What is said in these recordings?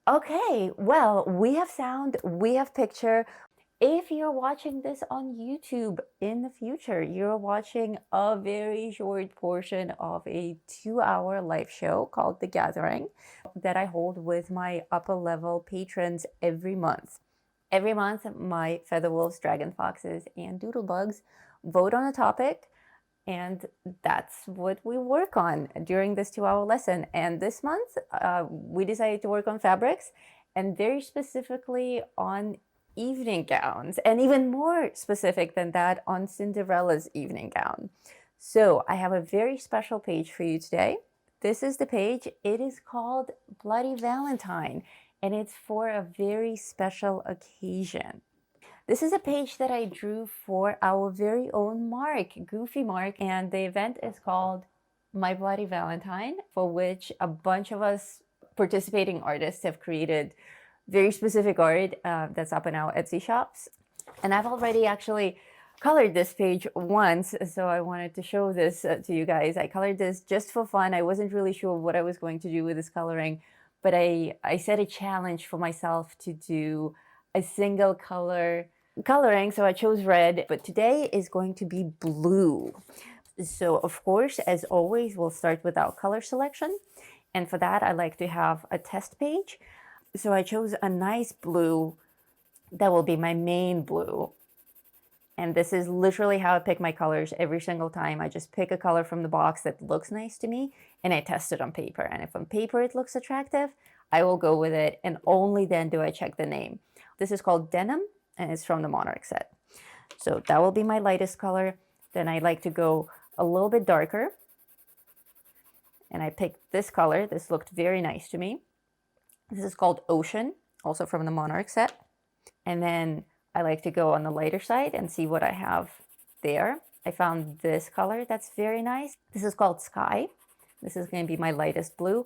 Okay, well, we have sound, we have picture. If you're watching this on YouTube in the future, you're watching a very short portion of a 2-hour live show called The Gathering that I hold with my upper level patrons every month. Every month, my feather wolves, dragon foxes, and doodlebugs vote on a topic, and that's what we work on during this 2-hour lesson. And this month, we decided to work on fabrics, and very specifically on evening gowns, and even more specific than that, on Cinderella's evening gown. So I have a very special page for you today. This is the page. It is called Bloody Valentine, and it's for a very special occasion. This is a page that I drew for our very own Mark, Goofy Mark, and the event is called My Bloody Valentine, for which a bunch of us participating artists have created very specific art that's up in our Etsy shops. And I've already actually colored this page once, so I wanted to show this to you guys. I colored this just for fun. I wasn't really sure what I was going to do with this coloring, but I set a challenge for myself to do a single color coloring, so I chose red, but today is going to be blue. So of course, as always, we'll start with our color selection, and for that I like to have a test page. So I chose a nice blue that will be my main blue, and this is literally how I pick my colors every single time. I just pick a color from the box that looks nice to me, and I test it on paper, and if on paper it looks attractive, I will go with it, and only then do I check the name. This is called Denim, and it's from the Monarch set. So that will be my lightest color. Then I like to go a little bit darker, and I picked this color. This looked very nice to me. This is called Ocean, also from the Monarch set. And then I like to go on the lighter side and see what I have there. I found this color that's very nice. This is called Sky. This is going to be my lightest blue.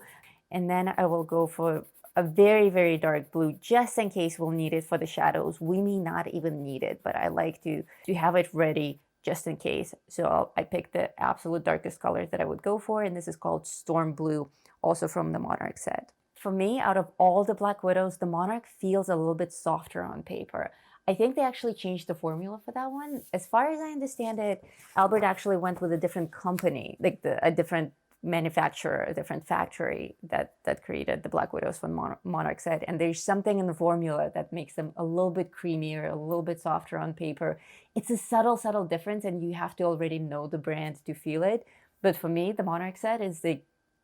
And then I will go for a very, very dark blue, just in case we'll need it for the shadows. We may not even need it, but I like to have it ready just in case. So I picked the absolute darkest color that I would go for, and this is called Storm Blue, also from the Monarch set. For me, out of all the Black Widows, the Monarch feels a little bit softer on paper. I think they actually changed the formula for that one. As far as I understand it, Albert actually went with a different company, like a different manufacturer, a different factory that created the Black Widows from Monarch set. And there's something in the formula that makes them a little bit creamier, a little bit softer on paper. It's a subtle, subtle difference, and you have to already know the brand to feel it. But for me, the Monarch set is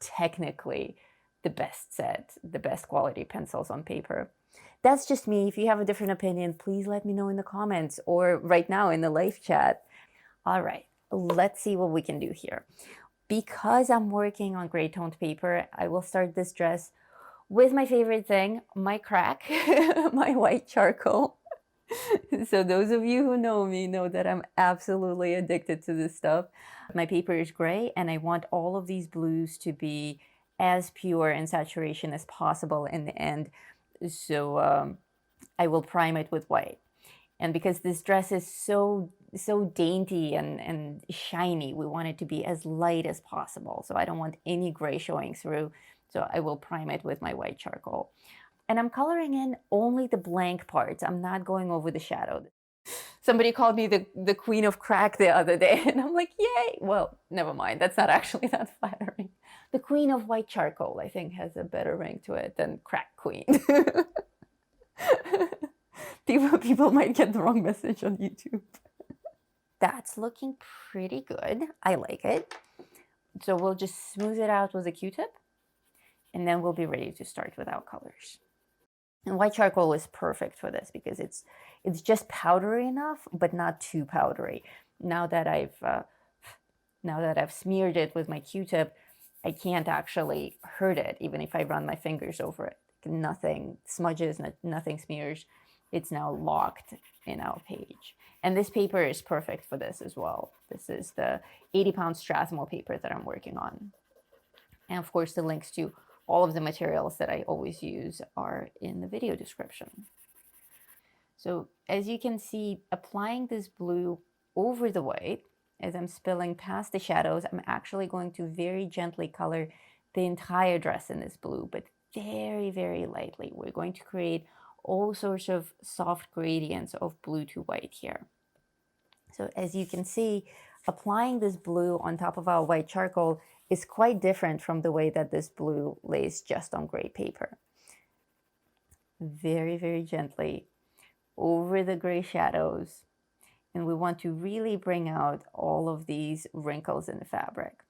technically the best set, the best quality pencils on paper. That's just me. If you have a different opinion, please let me know in the comments or right now in the live chat. All right, let's see what we can do here. Because I'm working on gray toned paper, I will start this dress with my favorite thing, my crack, my white charcoal. So those of you who know me know that I'm absolutely addicted to this stuff. My paper is gray, and I want all of these blues to be as pure in saturation as possible in the end. So I will prime it with white. And because this dress is so dainty and shiny, we want it to be as light as possible. So I don't want any gray showing through. So I will prime it with my white charcoal. And I'm coloring in only the blank parts. I'm not going over the shadow. Somebody called me the queen of crack the other day, and I'm like, yay! Well, never mind. That's not actually that flattering. The queen of white charcoal, I think, has a better ring to it than crack queen. People might get the wrong message on YouTube. That's looking pretty good. I like it. So we'll just smooth it out with a Q-tip, and then we'll be ready to start with our colors. And white charcoal is perfect for this because it's just powdery enough, but not too powdery. Now that I've smeared it with my Q-tip, I can't actually hurt it, even if I run my fingers over it. Nothing smudges, nothing smears. It's now locked in our page. And this paper is perfect for this as well. This is the 80-pound Strathmore paper that I'm working on. And of course, the links to all of the materials that I always use are in the video description. So as you can see, applying this blue over the white, as I'm spilling past the shadows, I'm actually going to very gently color the entire dress in this blue, but very, very lightly. We're going to create all sorts of soft gradients of blue to white here. So as you can see, applying this blue on top of our white charcoal is quite different from the way that this blue lays just on gray paper. Very, very gently over the gray shadows. And we want to really bring out all of these wrinkles in the fabric.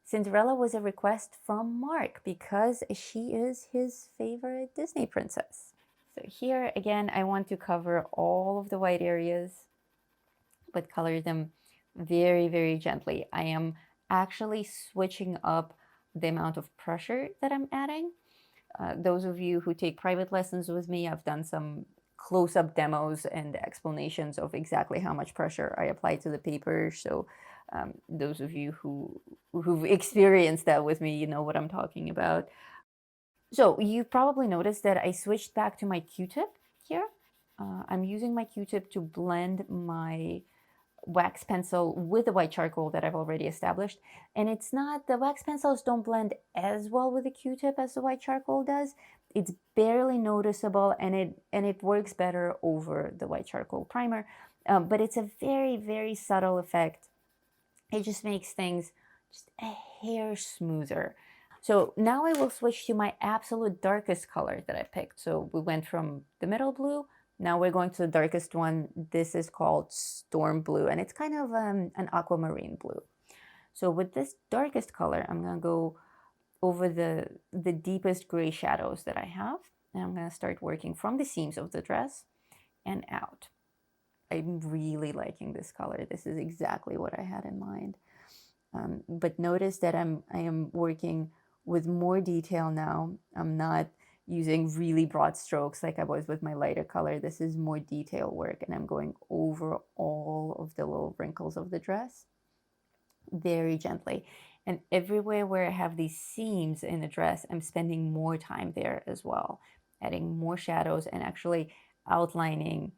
Cinderella was a request from Mark because she is his favorite Disney princess. So here again, I want to cover all of the white areas, but color them very, very gently. I am actually switching up the amount of pressure that I'm adding. Those of you who take private lessons with me, I've done some close-up demos and explanations of exactly how much pressure I apply to the paper. So those of you who've experienced that with me, you know what I'm talking about. So you probably noticed that I switched back to my Q-tip here. I'm using my Q-tip to blend my wax pencil with the white charcoal that I've already established. And it's not, the wax pencils don't blend as well with the Q-tip as the white charcoal does. It's barely noticeable, and it works better over the white charcoal primer. But it's a very, very subtle effect. It just makes things just a hair smoother. So now I will switch to my absolute darkest color that I picked. So we went from the middle blue. Now we're going to the darkest one. This is called Storm Blue, and it's kind of an aquamarine blue. So with this darkest color, I'm going to go over the deepest gray shadows that I have. And I'm going to start working from the seams of the dress and out. I'm really liking this color. This is exactly what I had in mind. But notice that I am working with more detail now. I'm not using really broad strokes like I was with my lighter color. This is more detail work, and I'm going over all of the little wrinkles of the dress very gently. And everywhere where I have these seams in the dress, I'm spending more time there as well, adding more shadows and actually outlining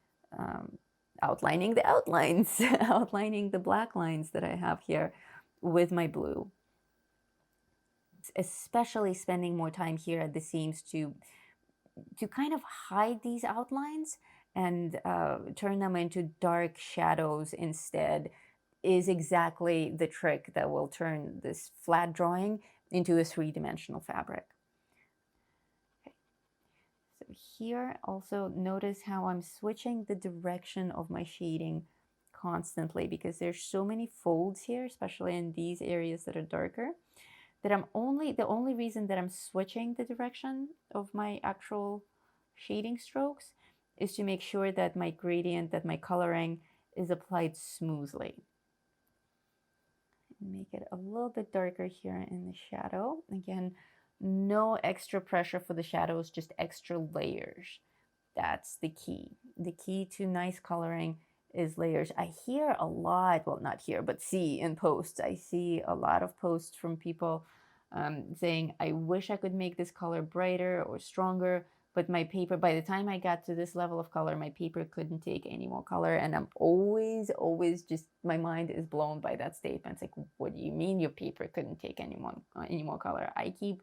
outlining the outlines, outlining the black lines that I have here with my blue. Especially spending more time here at the seams to kind of hide these outlines and turn them into dark shadows instead is exactly the trick that will turn this flat drawing into a three-dimensional fabric. Okay. So here also notice how I'm switching the direction of my shading constantly because there's so many folds here, especially in these areas that are darker, that the only reason that I'm switching the direction of my actual shading strokes is to make sure that my gradient, that my coloring is applied smoothly. Make it a little bit darker here in the shadow. Again, no extra pressure for the shadows, just extra layers. That's the key. The key to nice coloring is layers. I hear a lot, well, not here, but see in posts. I see a lot of posts from people saying, I wish I could make this color brighter or stronger, but my paper, by the time I got to this level of color, my paper couldn't take any more color. And I'm always just, my mind is blown by that statement. It's like, what do you mean your paper couldn't take any more color? I keep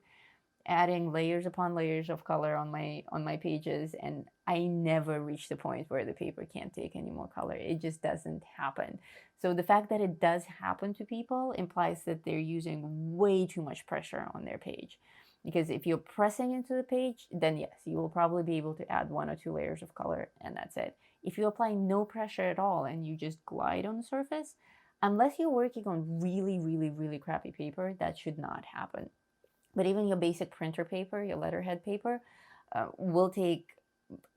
adding layers upon layers of color on my pages, and I never reach the point where the paper can't take any more color. It just doesn't happen. So the fact that it does happen to people implies that they're using way too much pressure on their page. Because if you're pressing into the page, then yes, you will probably be able to add 1 or 2 layers of color, and that's it. If you apply no pressure at all and you just glide on the surface, unless you're working on really, really, really crappy paper, that should not happen. But even your basic printer paper, your letterhead paper, will take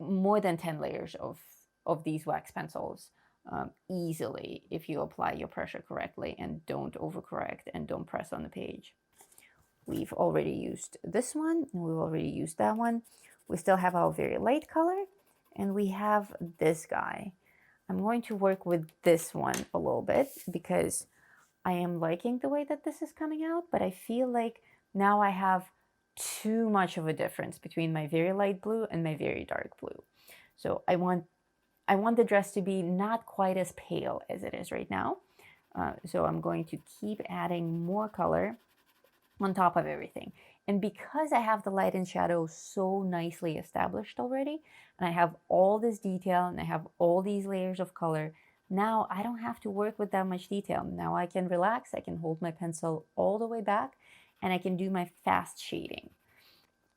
more than 10 layers of these wax pencils easily if you apply your pressure correctly and don't overcorrect and don't press on the page. We've already used this one, and we've already used that one. We still have our very light color, and we have this guy. I'm going to work with this one a little bit because I am liking the way that this is coming out, but I feel like now I have too much of a difference between my very light blue and my very dark blue. So I want the dress to be not quite as pale as it is right now. So I'm going to keep adding more color on top of everything. And because I have the light and shadow so nicely established already, and I have all this detail and I have all these layers of color, now I don't have to work with that much detail. Now I can relax, I can hold my pencil all the way back, and I can do my fast shading.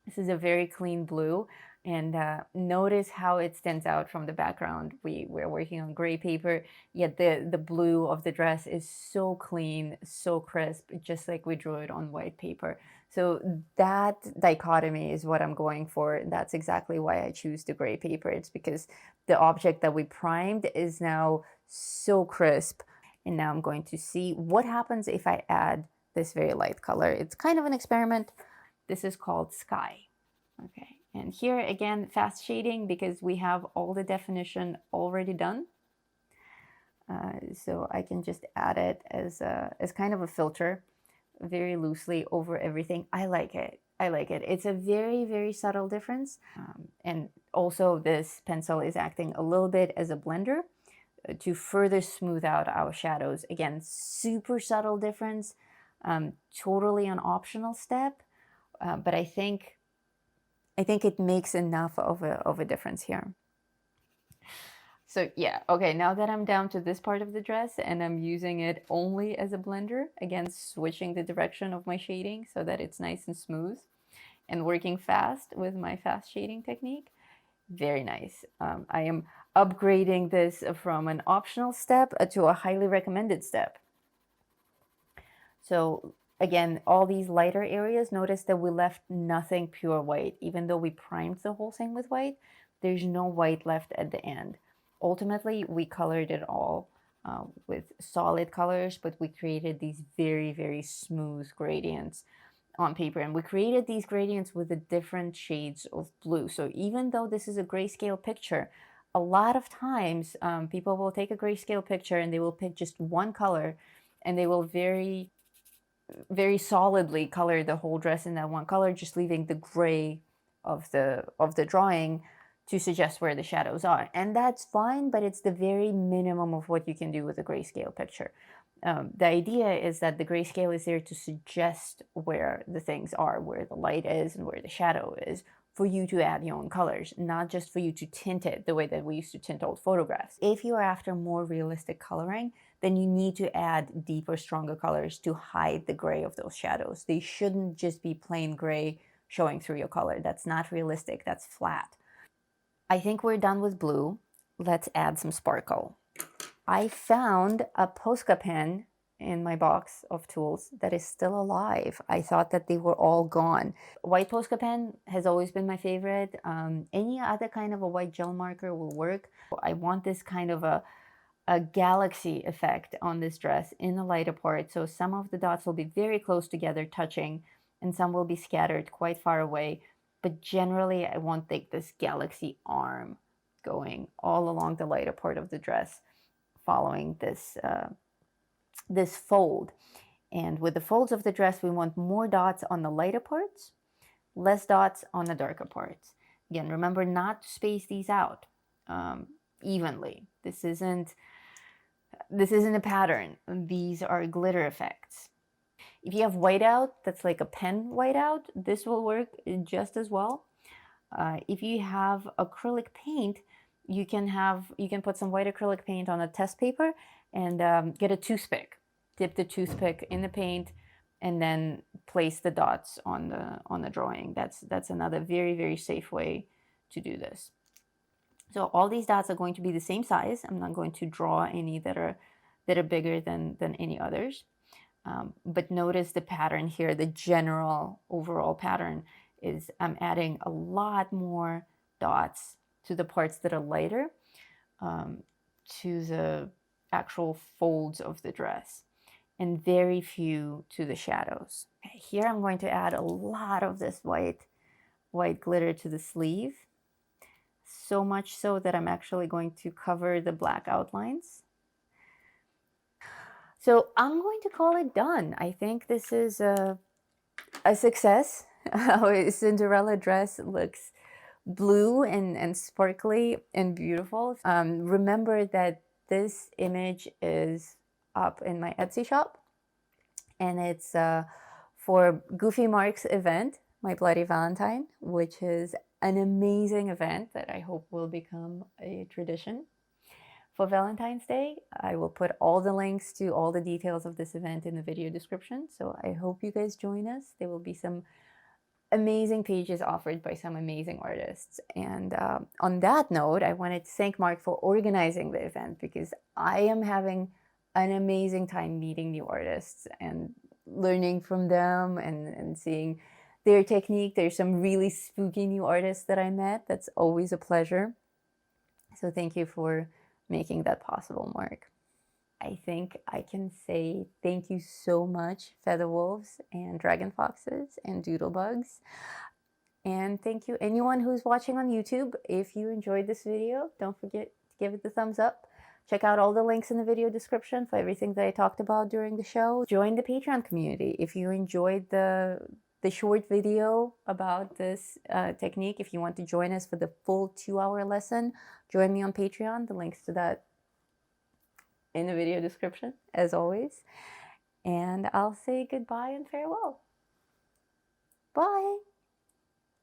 This is a very clean blue, and notice how it stands out from the background. We're working on gray paper, yet the blue of the dress is so clean, so crisp, just like we drew it on white paper. So that dichotomy is what I'm going for. That's exactly why I choose the gray paper. It's because the object that we primed is now so crisp. And now I'm going to see what happens if I add this very light color. It's kind of an experiment. This is called Sky. Okay, and here again, fast shading because we have all the definition already done. So I can just add it as kind of a filter, very loosely over everything. I like it. I like it. It's a very, very subtle difference. And also this pencil is acting a little bit as a blender to further smooth out our shadows. Again, super subtle difference, totally an optional step, but I think it makes enough of a difference here. So yeah, okay, now that I'm down to this part of the dress and I'm using it only as a blender, again, switching the direction of my shading so that it's nice and smooth and working fast with my fast shading technique. Very nice. I am upgrading this from an optional step to a highly recommended step. So again, all these lighter areas, notice that we left nothing pure white. Even though we primed the whole thing with white, there's no white left at the end. Ultimately, we colored it all with solid colors, but we created these very, very smooth gradients on paper. And we created these gradients with the different shades of blue. So even though this is a grayscale picture, a lot of times people will take a grayscale picture and they will pick just one color and they will very solidly color the whole dress in that one color, just leaving the gray of the drawing to suggest where the shadows are. And that's fine, but it's the very minimum of what you can do with a grayscale picture. The idea is that the grayscale is there to suggest where the things are, where the light is and where the shadow is, for you to add your own colors, not just for you to tint it the way that we used to tint old photographs. If you are after more realistic coloring, then you need to add deeper, stronger colors to hide the gray of those shadows. They shouldn't just be plain gray showing through your color. That's not realistic, that's flat. I think we're done with blue. Let's add some sparkle. I found a Posca pen in my box of tools that is still alive. I thought that they were all gone. White Posca pen has always been my favorite. Any other kind of a white gel marker will work. I want this kind of a galaxy effect on this dress in the lighter part. So some of the dots will be very close together touching and some will be scattered quite far away. But generally I want like this galaxy arm going all along the lighter part of the dress, following this this fold. And with the folds of the dress, we want more dots on the lighter parts, less dots on the darker parts. Again, remember not to space these out evenly. This isn't a pattern. These are glitter effects. If you have whiteout, that's like a pen whiteout, this will work just as well. If you have acrylic paint, you can put some white acrylic paint on a test paper and get a toothpick. Dip the toothpick in the paint and then place the dots on the drawing. That's another very, very safe way to do this. So all these dots are going to be the same size. I'm not going to draw any that are bigger than any others. But notice the pattern here, the general overall pattern is I'm adding a lot more dots to the parts that are lighter, to the actual folds of the dress, and very few to the shadows. Okay, here I'm going to add a lot of this white glitter to the sleeve, so much so that I'm actually going to cover the black outlines. So I'm going to call it done. I think this is a success. Our Cinderella dress looks blue and sparkly and beautiful. Remember that this image is up in my Etsy shop, and it's for Goofy Mark's event, My Bloody Valentine, which is an amazing event that I hope will become a tradition. For Valentine's Day, I will put all the links to all the details of this event in the video description. So I hope you guys join us. There will be some amazing pages offered by some amazing artists. And on that note, I wanted to thank Mark for organizing the event, because I am having an amazing time meeting new artists and learning from them and seeing their technique. There's some really spooky new artists that I met. That's always a pleasure. So thank you for making that possible, Mark. I think I can say thank you so much, Featherwolves and Dragon Foxes and Doodlebugs. And thank you anyone who's watching on YouTube. If you enjoyed this video, don't forget to give it the thumbs up. Check out all the links in the video description for everything that I talked about during the show. Join the Patreon community. If you enjoyed the short video about this technique, if you want to join us for the full 2-hour lesson, join me on Patreon. The links to that in the video description, as always. And I'll say goodbye and farewell. Bye.